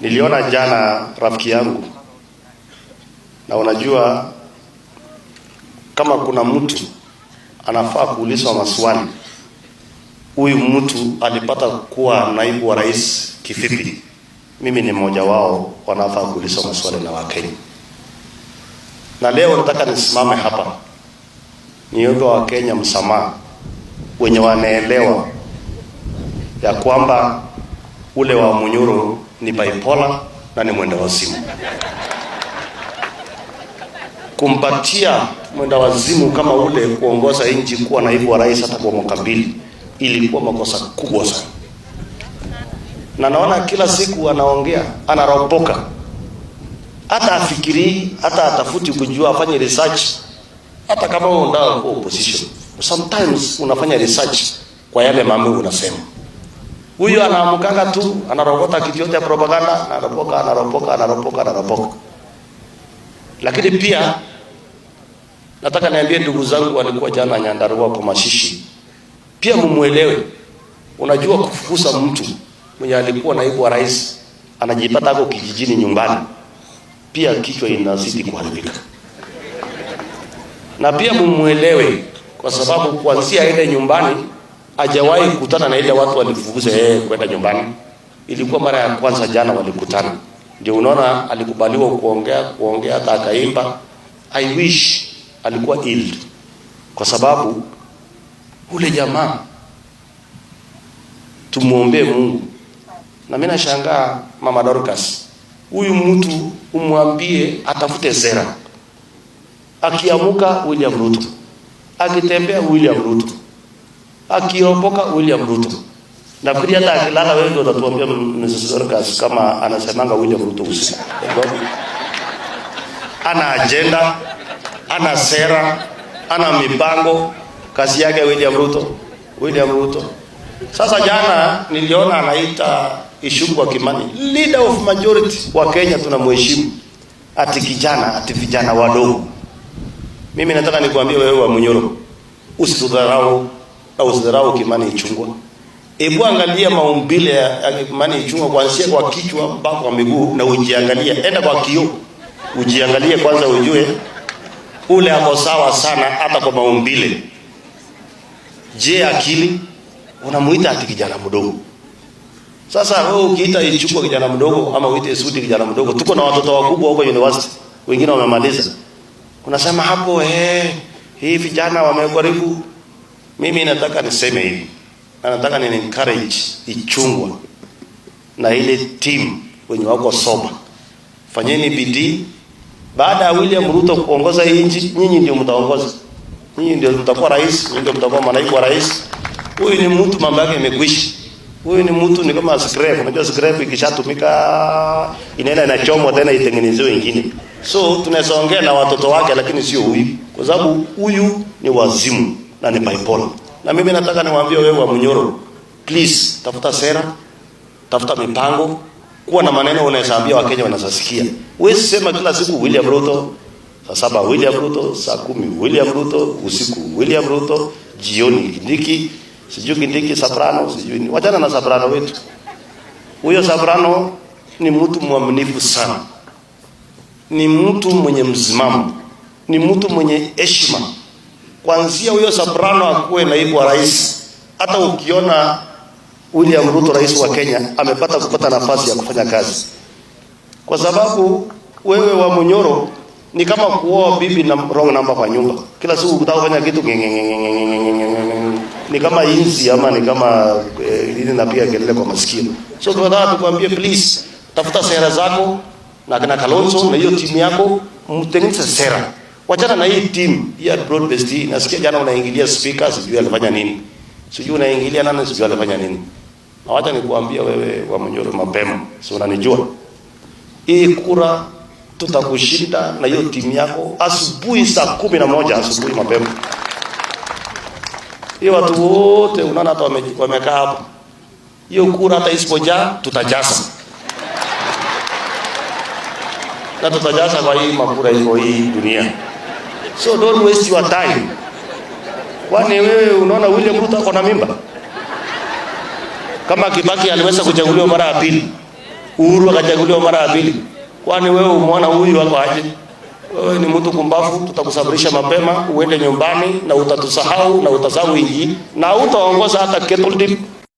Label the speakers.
Speaker 1: Niliona jana rafiki yangu, na unajua kama kuna mtu anafaa kuulizwa maswali, huyu mtu alipata kuwa naibu wa rais kivipi? Mimi ni mmoja wao wanafaa kuulizwa maswali na Wakenya. Na leo nataka nisimame hapa niombe Wakenya msamaha, wenye wanaelewa ya kwamba ule wa Munyoro ni bipolar na ni mwenda wazimu. Kumpatia mwenda wazimu kama ule kuongoza nchi kuwa naibu wa rais hata kwa mwaka mbili ilikuwa makosa kubwa sana. Na naona kila siku anaongea, anaropoka. Hata afikiri, hata atafuti kujua, afanye research. Hata kama unataka kuwa opposition, sometimes unafanya research kwa yale mambo unasema. Huyo anaamkanga tu, anarogota kitu yote ya propaganda, anaropoka. Lakini pia nataka niambie ndugu zangu walikuwa jana Nyandarua kwa Mashishi, pia mumuelewe. Unajua kufukuza mtu mwenye alikuwa naibu wa rais anajipata hapo kijijini nyumbani, pia kichwa inazidi kuharibika. Na pia mumuelewe, kwa sababu kuanzia ile nyumbani hajawahi kukutana na ile watu walifukuza yeye kwenda nyumbani. Ilikuwa mara ya kwanza jana walikutana. Ndio unaona alikubaliwa kuongea hata akaimba. I wish alikuwa ill, kwa sababu ule jamaa tumuombe Mungu. Na mimi nashangaa Mama Dorcas, huyu mtu umwambie atafute sera. Akiamuka William Ruto, akitembea William Ruto, akiopoka William Ruto. Nafikiri hata akilala wewe ndio utatuambia Mrs. Dorcas kama anasemanga William Ruto usiku. Ana agenda, ana sera, ana mipango, kazi yake William Ruto. Sasa jana niliona anaita Ichung'wah Kimani, leader of majority wa Kenya, tunamheshimu. Ati vijana wadogo. Mimi nataka nikwambie wewe wa Munyoro, usitudharau au usidharau Kimani Ichung'wah. Hebu angalia maumbile ya Kimani Ichung'wah kuanzia kwa kichwa mpaka kwa miguu, na ujiangalie. Enda kwa kioo ujiangalie kwanza, ujue ule hapo sawa sana hata kwa maumbile. Je, akili? Unamuita ati kijana mdogo. Sasa wewe ukiita Ichung'wah kijana mdogo ama uite Sudi kijana mdogo, tuko na watoto wakubwa huko university, wengine wamemaliza. Unasema hapo hii vijana wamekaribu. Mimi nataka niseme hivi, na nataka ni encourage Ichung'wah na ile team wenye wako soba. Fanyeni bidii. Baada ya William Ruto kuongoza hii nchi, nyinyi ndio mtaongoza. Nyinyi ndio mtakuwa rais, nyinyi ndio mtakuwa manaibu wa rais. Huyu ni mtu mambo yake imekwisha. Huyu ni mtu ni kama scrap. Unajua scrap ikishatumika inaenda inachomwa tena itengenezewe nyingine. So tunaweza ongea na watoto wake, lakini sio huyu, kwa sababu huyu ni wazimu na ni bipolar. Na mimi nataka niwaambie wewe wa Munyoro, please tafuta sera, tafuta mipango, kuwa na maneno unayesaambia Wakenya wanasasikia. Wewe sema kila siku William Ruto, saa 7 William Ruto, saa 10 William Ruto, usiku William Ruto, jioni Kindiki, sijui Kindiki Soprano, sijui ni. Wachana na Soprano wetu. Huyo Soprano ni mtu mwaminifu sana. Ni mtu mwenye msimamo. Ni mtu mwenye heshima. Kuanzia huyo Soprano akuwe naibu wa rais, hata ukiona William Ruto rais wa Kenya kupata nafasi ya kufanya kazi. Kwa sababu wewe wa Munyoro ni kama kuoa bibi na wrong number kwa nyumba. Kila siku ukitaka kufanya kitu ni kama inzi ama ni kama nini, napiga kelele kwa masikio. So tunataka tukwambie, please tafuta sera zako na kina Kalonzo na hiyo timu yako, mtengeneze sera. Wachana na hii team ya broad based. Nasikia jana unaingilia speaker, sijui alifanya nini. Sijui unaingilia nani, sijui alifanya nini. Na wacha nikuambia wewe wa Munyoro mapema, si unanijua. Hii kura tutakushinda na hiyo timu yako asubuhi saa 11 asubuhi mapema. Hiyo watu wote unaona hata wamekaa hapo. Hiyo kura hata isipojaa tutajaza. Na tutajaza kwa hii makura iko hii dunia. So don't waste your time. Kwani wewe unaona William Ruto ako na mimba? Kama Kibaki aliweza kuchaguliwa mara ya pili, Uhuru akachaguliwa mara ya pili. Kwani wewe umeona huyu wako aje? Wewe ni mtu kumbavu, tutakusafirisha mapema uende nyumbani na utatusahau na utasahau inji na utaongoza hata kettle dip.